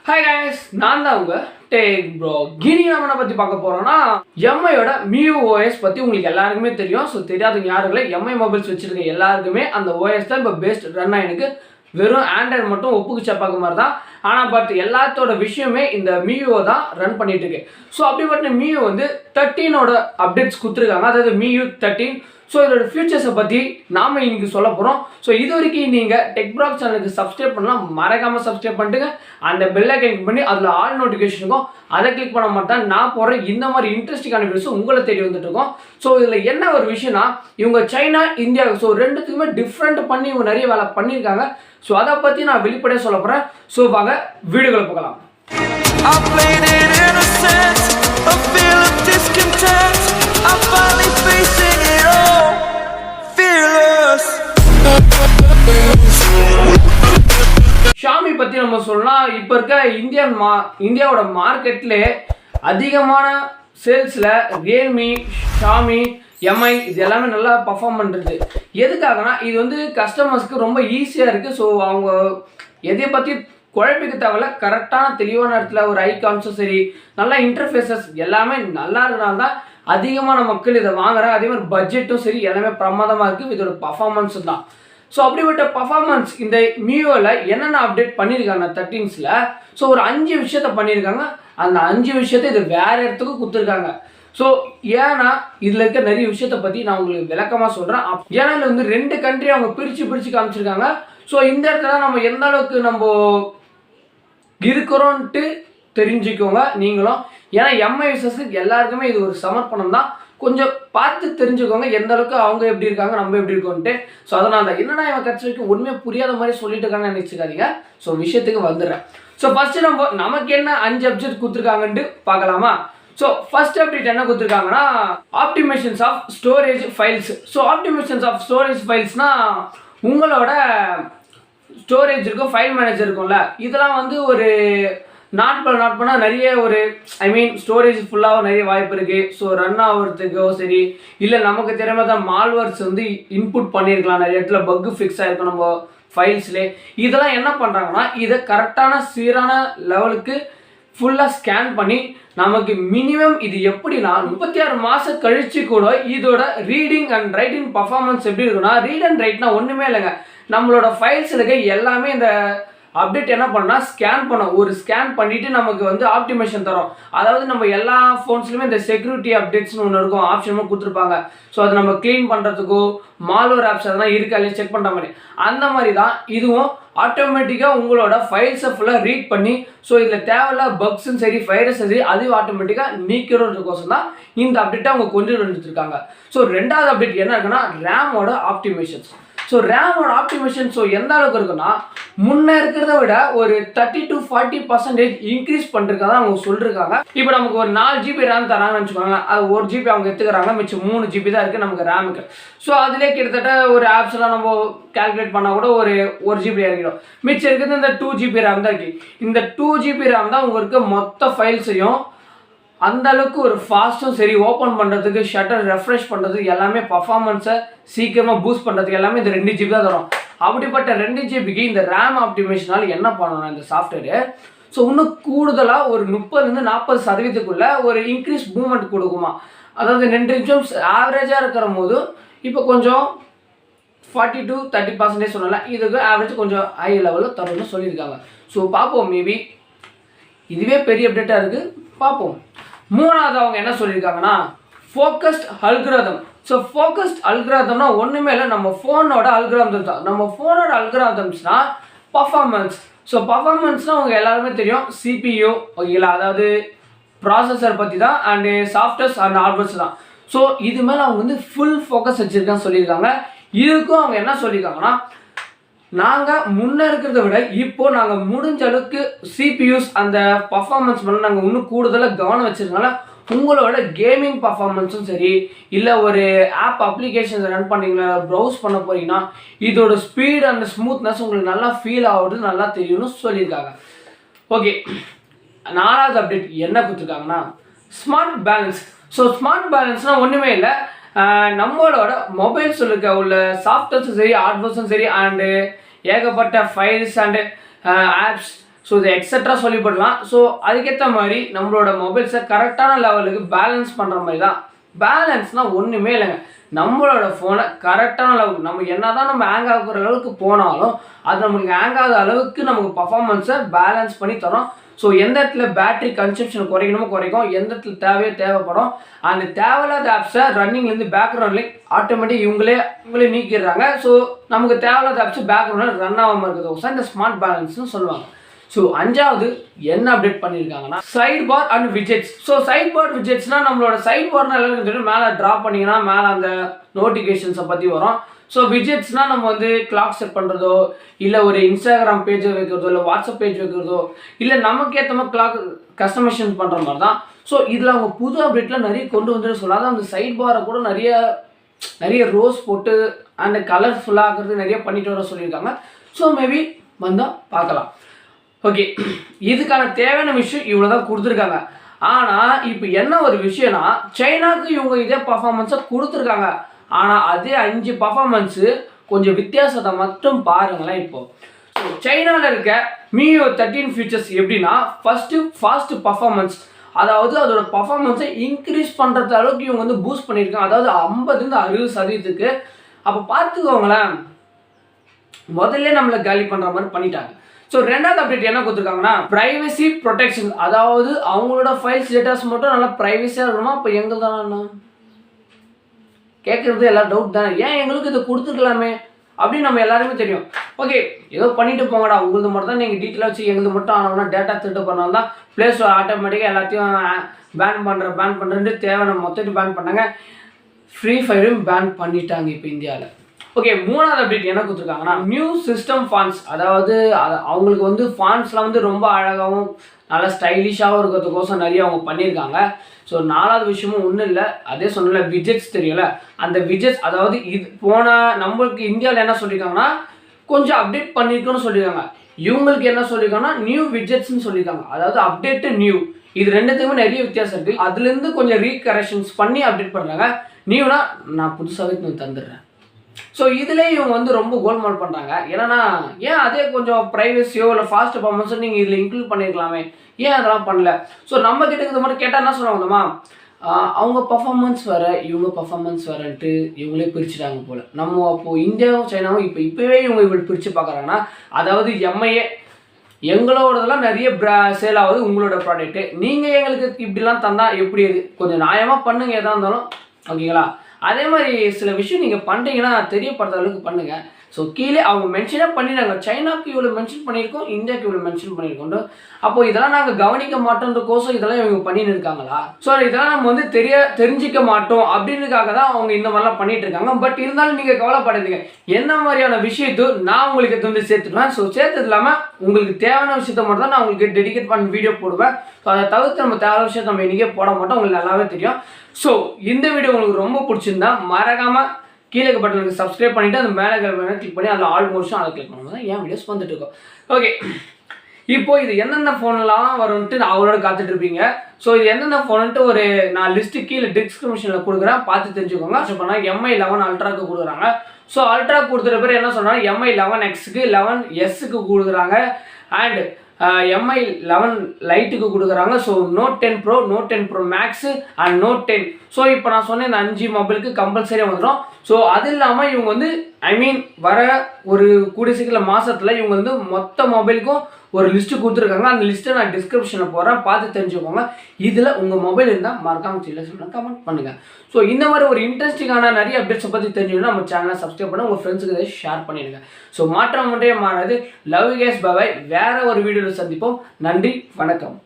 Hi guys, நான் தான் உங்க டேக் ப்ரோ. கினி நம்ம என்ன பத்தி பார்க்க போறோம்னா எம்ஐயோட மியூ OS பத்தி உங்களுக்கு எல்லாருக்குமே தெரியும். ஸோ தெரியாதவங்க யாருங்களே எம்ஐ மொபைல்ஸ் வச்சிருக்க எல்லாருக்குமே அந்த OS தான் இப்போ பெஸ்ட் ரன் ஆயிருக்கு. வெறும் ஆண்ட்ராய்டு மட்டும் ஒப்புக்கு சப்பாக்கு மாதிரி தான். ஆனால் பட் எல்லாத்தோட விஷயமே இந்த மியூ தான் ரன் பண்ணிட்டு இருக்கு. ஸோ அப்படிப்பட்ட மியூ வந்து 13ஓட அப்டேட்ஸ் கொடுத்துருக்காங்க. அதாவது மியூ 13. ஸோ இதோட ஃபியூச்சர்ஸை பற்றி நாம் இன்னைக்கு சொல்ல போகிறோம். ஸோ இது வரைக்கும் நீங்கள் டெக் ப்ராக் சேனலுக்கு சப்ஸ்கிரைப் பண்ணலாம், மறக்காமல் சப்ஸ்கிரைப் பண்ணிட்டுங்க. அந்த பெல்லை கிளிக் பண்ணி அதில் ஆல் நோட்டிஃபிகேஷனுக்கும் அதை கிளிக் பண்ண மாட்டேன். நான் போடுற இந்த மாதிரி இன்ட்ரெஸ்டிங்கான வீடியோஸ் உங்களை தேடி வந்துட்டு இருக்கோம். ஸோ இதில் என்ன ஒரு விஷயம்னா இவங்க சைனா இந்தியா ஸோ ரெண்டுத்துக்குமே டிஃப்ரெண்ட் பண்ணி இவங்க நிறைய வேலை பண்ணியிருக்காங்க. ஸோ அதை பற்றி நான் வெளிப்படையாக சொல்ல போகிறேன். ஸோ வாங்க வீடியோக்களை பார்க்கலாம். ஷாமி பற்றி நம்ம சொல்லலாம். இப்போ இருக்க இந்தியாவோட மார்க்கெட்லே அதிகமான சேல்ஸில் ரியல்மி, ஷாமி, எம்ஐ இது எல்லாமே நல்லா பர்ஃபார்ம் பண்ணுறது. எதுக்காகனா இது வந்து கஸ்டமர்ஸ்க்கு ரொம்ப ஈஸியாக இருக்குது. ஸோ அவங்க எதை பற்றி குழப்பிக்க தேவையில்ல, கரெக்டான தெளிவான இடத்துல ஒரு ஐகான்ஸும் சரி, நல்லா இன்டர்ஃபேஸஸ் எல்லாமே நல்லா இருக்கிறனால தான் அதிகமான மக்கள் இதை வாங்குறாங்க. அதே மாதிரி பட்ஜெட்டும் சரி எல்லாமே பிரமாதமாக இருக்குது. இதோட பர்ஃபார்மன்ஸும் தான். ஸோ அப்படிப்பட்ட பர்ஃபார்மன்ஸ் இந்த மியூவில் என்னென்ன அப்டேட் பண்ணியிருக்காங்க 13ஸில். ஸோ ஒரு 5 விஷயத்த பண்ணியிருக்காங்க. அந்த 5 விஷயத்தை இது வேறு இடத்துக்கு கொடுத்துருக்காங்க. ஸோ ஏன்னா இதில் இருக்க நிறைய விஷயத்தை பற்றி நான் உங்களுக்கு விளக்கமாக சொல்கிறேன். ஏன்னா இதில் வந்து 2 கண்ட்ரி அவங்க பிரித்து காமிச்சிருக்காங்க. ஸோ இந்த இடத்துல நம்ம எந்த அளவுக்கு நம்ம இருக்கிறோன்ட்டு தெரிஞ்சுக்கோங்க நீங்களும். ஏன்னா எம்ஐ யூசர்ஸுக்கு எல்லாருக்குமே இது ஒரு சமர்ப்பணம் தான். கொஞ்சம் பார்த்து தெரிஞ்சுக்கோங்க எந்த அளவுக்கு அவங்க எப்படி இருக்காங்க, நம்ம எப்படி இருக்கோன்ட்டு. ஸோ அதனால் தான் என்னடா இவன் கட்சி வரைக்கும் ஒன்றுமே புரியாத மாதிரி சொல்லிட்டு இருக்காங்கன்னு நினச்சிக்காதீங்க. ஸோ விஷயத்துக்கு வந்துடுறேன். ஸோ ஃபஸ்ட்டு நமக்கு என்ன 5 அப்டேட் கொடுத்துருக்காங்கன்ட்டு பார்க்கலாமா. ஸோ ஃபர்ஸ்ட் அப்டேட் என்ன கொடுத்துருக்காங்கன்னா optimisations of storage files. So optimisations of storage ஃபைல்ஸ்னால் உங்களோட ஸ்டோரேஜ் இருக்கும், ஃபைல் மேனேஜர் இருக்கும்ல, இதெல்லாம் வந்து ஒரு நாட் பண்ணால் நிறைய ஒரு ஸ்டோரேஜ் ஃபுல்லாக நிறைய வாய்ப்பு இருக்குது. ஸோ ரன் ஆகிறதுக்கோ சரி, இல்லை நமக்கு தெரியாமல் தான் மால்வர்ஸ் வந்து இன்புட் பண்ணியிருக்கலாம், நிறைய இடத்துல பக்கு ஃபிக்ஸ் ஆகிருக்கும் நம்ம ஃபைல்ஸ்லேயே. இதெல்லாம் என்ன பண்ணுறாங்கன்னா இதை கரெக்டான சீரான லெவலுக்கு ஃபுல்லாக ஸ்கேன் பண்ணி நமக்கு மினிமம் இது எப்படின்னா 36 மாதம் கழிச்சு கூட இதோட ரீடிங் அண்ட் ரைட்டிங் பர்ஃபார்மன்ஸ் எப்படி இருக்குன்னா, ரீட் அண்ட் ரைட்னா ஒன்றுமே இல்லைங்க, நம்மளோட ஃபைல்ஸ் இருக்க எல்லாமே இந்த அப்டேட் என்ன பண்ணால் ஸ்கேன் பண்ணிவிட்டு நமக்கு வந்து ஆப்டிமேஷன் தரும். அதாவது நம்ம எல்லா ஃபோன்ஸ்லையுமே இந்த செக்யூரிட்டி அப்டேட்ஸ்னு ஒன்று இருக்கும், ஆப்ஷனும் கொடுத்துருப்பாங்க. ஸோ அதை நம்ம க்ளீன் பண்ணுறதுக்கோ மால்வேர் ஆப்ஸ் அதெல்லாம் இருக்கா இல்லையா செக் பண்ணுற மாதிரி, அந்த மாதிரி தான் இதுவும் ஆட்டோமேட்டிக்காக உங்களோட ஃபைல்ஸை ஃபுல்லாக ரீட் பண்ணி ஸோ இதில் தேவையில்ல பக்ஸும் சரி வைரஸும் சரி அதுவும் ஆட்டோமேட்டிக்காக நீக்கிறதுக்கோசம் தான் இந்த அப்டேட்டை அவங்க கொண்டு வந்துருக்காங்க. ஸோ 2வது அப்டேட் என்ன இருக்குன்னா ரேமோட ஆப்டிமேஷன்ஸ். ஸோ ரேமோட ஆப்டிமேஷன் ஸோ எந்த அளவுக்கு இருக்குன்னா முன்னே இருக்கிறத விட ஒரு 30 to 40% இன்க்ரீஸ் பண்ணிருக்காங்க அவங்க சொல்லிருக்காங்க. இப்போ நமக்கு ஒரு 4 GB ரேம் தராங்கன்னு வச்சுக்கோங்க, அது 1 GB அவங்க எடுத்துக்கிறாங்க, மிச்சம் 3 GB தான் இருக்குது நமக்கு ரேமுக்கு. ஸோ அதிலே கிட்டத்தட்ட ஒரு ஆப்ஸ்லாம் நம்ம கால்குலேட் பண்ணால் கூட ஒரு 1 GB இறங்கிடும். மிச்சம் இருக்கிறது இந்த 2 GB ரேம் தான் இருக்குது. இந்த 2 GB ரேம் தான் உங்களுக்கு மொத்த ஃபைல்ஸையும் அந்த அளவுக்கு ஒரு ஃபாஸ்ட்டும் சரி, ஓப்பன் பண்ணுறதுக்கு ஷட்டர் ரெஃப்ரெஷ் பண்ணுறதுக்கு எல்லாமே பர்ஃபார்மன்ஸை சீக்கிரமாக பூஸ்ட் பண்ணுறதுக்கு எல்லாமே இந்த 2 GB தான் தரும். அப்படிப்பட்ட 2 GBக்கு இந்த ரேம் ஆப்டிமேஷனால் என்ன பண்ணணும் இந்த சாஃப்ட்வேரு, ஸோ இன்னும் கூடுதலாக ஒரு 30-40% ஒரு இன்க்ரீஸ் மூவ்மெண்ட் கொடுக்குமா. அதாவது 2 நிமிஷம் ஆவரேஜாக இருக்கிற போது இப்போ கொஞ்சம் 40 to 30% சொன்னால இதுக்கு ஆவரேஜ் கொஞ்சம் ஹை லெவலில் தரும்னு சொல்லியிருக்காங்க. ஸோ பார்ப்போம், மேபி இதுவே பெரிய அப்டேட்டாக இருக்குது, பார்ப்போம். 3வது அவங்க என்ன சொல்லியிருக்காங்கன்னா ஃபோக்கஸ்ட் அல்காரிதம். ஸோ ஃபோக்கஸ்ட் அல்காரிதம்னா ஒன்றுமே இல்லை, நம்ம ஃபோனோட அல்காரிதம் தான். நம்ம ஃபோனோட அல்காரிதம்ஸ்னால் பர்ஃபார்மன்ஸ். ஸோ பர்ஃபார்மன்ஸ்னால் அவங்க எல்லாருமே தெரியும் CPU ஓகேங்களா, அதாவது ப்ராசஸர் பற்றி தான், அண்டு சாஃப்ட்வேர்ஸ் அண்ட் ஹார்ட்வேர்ஸ் தான். ஸோ இது மேலே அவங்க வந்து ஃபுல் ஃபோக்கஸ் வச்சுருக்கான்னு சொல்லியிருக்காங்க. இதுக்கும் அவங்க என்ன சொல்லியிருக்காங்கன்னா நாங்கள் முன்னே இருக்கிறத விட இப்போது நாங்கள் முடிஞ்ச அளவுக்கு CPUs அந்த பர்ஃபார்மன்ஸ் மேலே நாங்கள் இன்னும் கூடுதலாக கவனம் வச்சுருக்கனால உங்களோட கேமிங் பர்ஃபார்மன்ஸும் சரி, இல்லை ஒரு ஆப் அப்ளிகேஷன்ஸ் ரன் பண்ணிங்கன்னா ப்ரௌஸ் பண்ண போகிறீங்கன்னா இதோட ஸ்பீட் அண்ட் ஸ்மூத்னஸ் உங்களுக்கு நல்லா ஃபீல் ஆகுறது நல்லா தெரியும்னு சொல்லியிருக்காங்க. ஓகே, 4வது அப்டேட் என்ன கொடுத்துருக்காங்கன்னா ஸ்மார்ட் பேலன்ஸ். ஸோ ஸ்மார்ட் பேலன்ஸ்னால் ஒன்றுமே இல்லை, நம்மளோட மொபைல்ஸ் உள்ள சாஃப்ட்வேர்ஸும் சரி ஹார்ட்வேர்ஸும் சரி அண்டு ஏகப்பட்ட ஃபைல்ஸ் அண்டு ஆப்ஸ் ஸோ இது எக்ஸட்ரா சொல்லிப்படலாம். ஸோ அதுக்கேற்ற மாதிரி நம்மளோட மொபைல்ஸை கரெக்டான லெவலுக்கு பேலன்ஸ் பண்ணுற மாதிரி தான். பேலன்ஸ்னால் ஒன்றுமே இல்லைங்க. நம்மளோட ஃபோனை கரெக்டான அளவுக்கு நம்ம என்ன தான் நம்ம ஹேங் ஆகிற அளவுக்கு போனாலும் அது நம்மளுக்கு ஹேங் ஆகாத அளவுக்கு நமக்கு பர்ஃபார்மன்ஸை பேலன்ஸ் பண்ணி தரோம். ஸோ எந்த இடத்துல பேட்டரி கன்சப்ஷன் குறைக்கணுமோ குறைக்கும், எந்த இடத்துல தேவைப்படும். அந்த தேவையில்லாத ஆப்ஸை ரன்னிங்லேருந்து பேக்ரவுண்ட்லேயே ஆட்டோமேட்டிக் இவங்களே நீக்கிடுறாங்க. ஸோ நமக்கு தேவையில்லாத ஆப்ஸ் பேக்ரவுண்டில் ரன் ஆகாமல் இருக்கிறது இந்த ஸ்மார்ட் பேலன்ஸ்னு சொல்லுவாங்க. ஸோ அஞ்சாவது என்ன அப்டேட் பண்ணியிருக்காங்கன்னா sidebar and widgets. So sidebar விஜெட்ஸ்னால் நம்மளோட சைட் பார்னால் எல்லாருக்கும் தெரியும், மேலே ட்ரா பண்ணிங்கன்னா மேலே அந்த நோட்டிஃபிகேஷன்ஸை பற்றி வரும். ஸோ விஜெட்ஸ்னால் நம்ம வந்து கிளாக் செட் பண்ணுறதோ, இல்லை ஒரு இன்ஸ்டாகிராம் பேஜ் வைக்கிறதோ, இல்லை வாட்ஸ்அப் பேஜ் வைக்கிறதோ, இல்லை நமக்கு ஏற்ற மாதிரி கிளாக் கஸ்டமைசேஷன் பண்ணுற மாதிரி தான். ஸோ இதில் அவங்க புது அப்டேட்டில் நிறைய கொண்டு வந்துட்டு சொல்லாத அந்த சைட் பாரை கூட நிறைய ரோஸ் போட்டு அந்த கலர்ஃபுல்லாக ஆகிறது நிறைய பண்ணிட்டு வர சொல்லியிருக்காங்க. ஸோ மேபி வந்தால் பார்க்கலாம். ஓகே, இதுக்கான தேவையான விஷயம் இவ்வளோ தான் கொடுத்துருக்காங்க. ஆனால் இப்போ என்ன ஒரு விஷயம்னா, சைனாவுக்கு இவங்க இதே பர்ஃபார்மன்ஸை கொடுத்துருக்காங்க. ஆனால் அதே 5 பர்ஃபார்மன்ஸு கொஞ்சம் வித்தியாசத்தை மட்டும் பாருங்களேன். இப்போது ஸோ சைனாவில் இருக்க மியூ 13 ஃபீச்சர்ஸ் எப்படின்னா, ஃபாஸ்ட்டு பர்ஃபார்மன்ஸ், அதாவது அதோட பர்ஃபார்மன்ஸை இன்க்ரீஸ் பண்ணுறது அளவுக்கு இவங்க வந்து பூஸ்ட் பண்ணியிருக்காங்க. அதாவது 50-60%. அப்போ பார்த்துக்கோங்களேன், முதல்ல நம்மளை காலி பண்ணுற மாதிரி பண்ணிட்டாங்க. ஸோ ரெண்டாவது அப்டேட் என்ன கொடுத்துருக்காங்கன்னா ப்ரைவசி ப்ரொடெக்ஷன், அதாவது அவங்களோட ஃபைல்ஸ் டேட்டாஸ் மட்டும் நல்லா ப்ரைவசியாக இருக்கணுமா. இப்போ எங்களுக்கு தானே கேட்குறது எல்லாம் டவுட் தானே, ஏன் எங்களுக்கு இதை கொடுத்துருக்கலாமே அப்படின்னு நம்ம எல்லாருமே தெரியும். ஓகே, ஏதோ பண்ணிட்டு போங்கடா, உங்களுக்கு மட்டும் தான் நீங்கள் டீட்டெயிலாக வச்சு எங்களுக்கு மட்டும் ஆனோம்னா டேட்டா திருட்டு பண்ணால் தான் ப்ளே ஸ்டோர் ஆட்டோமேட்டிக்காக எல்லாத்தையும் பேன் பண்ணுறேன்ட்டு தேவையான மொத்தத்தையும் பேன் பண்ணாங்க. ஃப்ரீ ஃபயரும் பேன் பண்ணிட்டாங்க இப்போ இந்தியாவில். ஓகே, மூணாவது அப்டேட் என்ன கொடுத்துருக்காங்கன்னா நியூ சிஸ்டம் ஃபான்ஸ், அதாவது அவங்களுக்கு வந்து ஃபான்ஸ்லாம் வந்து ரொம்ப அழகாகவும் நல்லா ஸ்டைலிஷாகவும் இருக்கிறதுக்கோசம் நிறைய அவங்க பண்ணியிருக்காங்க. ஸோ நாலாவது விஷயமும் ஒன்றும் இல்லை, அதே சொன்னல விஜெட்ஸ் தெரியல, அந்த விஜெட்ஸ் அதாவது இது நம்மளுக்கு இந்தியாவில் என்ன சொல்லியிருக்காங்கன்னா கொஞ்சம் அப்டேட் பண்ணியிருக்கோன்னு சொல்லியிருக்காங்க. இவங்களுக்கு என்ன சொல்லியிருக்காங்கன்னா நியூ விஜெட்ஸ்ன்னு சொல்லியிருக்காங்க. அதாவது அப்டேட்டு நியூ, இது ரெண்டுத்துக்குமே நிறைய வித்தியாசம் இருக்குது. அதுலேருந்து கொஞ்சம் ரீகரெக்ஷன்ஸ் பண்ணி அப்டேட் பண்ணுறாங்க. நியூனா நான் புதுசாகவே தந்துடுறேன். ஸோ இதிலே இவங்க வந்து ரொம்ப கோல்மால் பண்ணுறாங்க. ஏன்னா ஏன் அதே கொஞ்சம் ப்ரைவசியோ இல்லை ஃபாஸ்ட் பர்ஃபார்மன்ஸோ நீங்கள் இதில் இன்க்ளூட் பண்ணியிருக்கலாமே, ஏன் அதெல்லாம் பண்ணல. ஸோ நம்ம கிட்ட இது மட்டும் கேட்டால் என்ன சொல்லுவாங்கம்மா, அவங்க பர்ஃபார்மன்ஸ் வேறு இவங்க பர்ஃபார்மன்ஸ் வேறுன்ட்டு இவங்களே பிரிச்சுட்டாங்க போல். நம்ம அப்போது இந்தியாவும் சைனாவும் இப்போவே இவங்க இவ்வளோ பிரித்து பார்க்குறாங்கன்னா, அதாவது எம்ஐஏ எங்களோடதெல்லாம் நிறைய சேல் ஆகுது, உங்களோட ப்ராடக்ட்டு நீங்கள் எங்களுக்கு இப்படிலாம் தந்தால் எப்படி, இது கொஞ்சம் நியாயமாக பண்ணுங்கள் எதாக இருந்தாலும், ஓகேங்களா. அதே மாதிரி சில விஷயம் நீங்கள் பண்ணுறீங்கன்னா தெரியப்படுற அளவுக்கு பண்ணுங்கள். ஸோ கீழே அவங்க மென்ஷனாக பண்ணிடுறாங்க, சைனாவுக்கு இவ்வளோ மென்ஷன் பண்ணியிருக்கோம், இந்தியாவுக்கு இவ்வளோ மென்ஷன் பண்ணியிருக்கோம். அப்போது இதெல்லாம் நாங்கள் கவனிக்க மாட்டோன்றக்கோசம் இதெல்லாம் இவங்க பண்ணின்னு இருக்காங்களா. ஸோ இதெல்லாம் நம்ம வந்து தெரிஞ்சிக்க மாட்டோம் அப்படின்றதுக்காக தான் அவங்க இந்த மாதிரிலாம் பண்ணிட்டு இருக்காங்க. பட் இருந்தாலும் நீங்கள் கவலைப்படாதீங்க, என்ன மாதிரியான விஷயத்தை நான் உங்களுக்கு வந்து சேர்த்துடுவேன். ஸோ சேர்த்தது இல்லாமல் உங்களுக்கு தேவையான விஷயத்த மட்டும் தான் நான் உங்களுக்கு டெடிகேட் பண்ணி வீடியோ போடுவேன். ஸோ அதை தவிர்த்து நம்ம தேவையான விஷயத்தை நம்ம இன்றைக்கே போட மாட்டோம், உங்களுக்கு நல்லாவே தெரியும். ஸோ இந்த வீடியோ உங்களுக்கு ரொம்ப பிடிச்சிருந்தா மறக்காமல் கீழே பட்டனுக்கு சப்ஸ்கிரைப் பண்ணிவிட்டு அந்த மேலே கிளிக் பண்ணி அதில் ஆல் மோஷன் அதை கிளிக் பண்ணும்போது தான் என் வீடியோஸ் வந்துட்டு இருக்கோம். ஓகே, இப்போ இது எந்தெந்த ஃபோன்லாம் வரும்ன்ட்டு நான் அவரோட காத்துட்டு இருப்பீங்க. ஸோ இது எந்தெந்த ஃபோனுன்ட்டு நான் லிஸ்ட்டு கீழே டிஸ்கிரிப்ஷனில் கொடுக்குறேன், பார்த்து தெரிஞ்சுக்கோங்க. ஸோ பண்ணால் MI 11 அல்ட்ராக்கு கொடுக்குறாங்க. ஸோ அல்ட்ரா கொடுத்துட்ட பேர் என்ன சொன்னாங்க, MI 11Xக்கு 11Sக்கு கொடுக்குறாங்க, அண்ட் MI 11 லைட்டுக்கு கொடுக்குறாங்க. So Note 10 Pro, Note 10 Pro Max and Note 10. So இப்போ நான் சொன்ன இந்த 5 மொபைலுக்கு கம்பல்சரியாக வந்துடும். ஸோ அது இல்லாமல் இவங்க வந்து வர ஒரு கூடிய சீக்கிரம் மாதத்தில் இவங்க வந்து மொத்த மொபைலுக்கும் ஒரு லிஸ்ட்டு கொடுத்துருக்காங்க. அந்த லிஸ்ட்டை நான் டிஸ்கிரிப்ஷனில் போகிறேன், பார்த்து தெரிஞ்சுக்கோங்க. இதில் உங்கள் மொபைல் இருந்தால் மறக்காமல் கீழே சொல்லுங்கள், கமெண்ட் பண்ணுங்கள். ஸோ இந்த மாதிரி ஒரு இன்ட்ரெஸ்டிங்கான நிறைய அப்டேட்ஸை பற்றி தெரிஞ்சுக்கணும் நம்ம சேனலை சப்ஸ்கிரைப் பண்ணி உங்கள் ஃப்ரெண்ட்ஸுக்கு இதை ஷேர் பண்ணிடுங்க. ஸோ மாற்றம் ஒன்றே மாறாது. Love you guys, bye bye. வேறு ஒரு வீடியோவில் சந்திப்போம். நன்றி, வணக்கம்.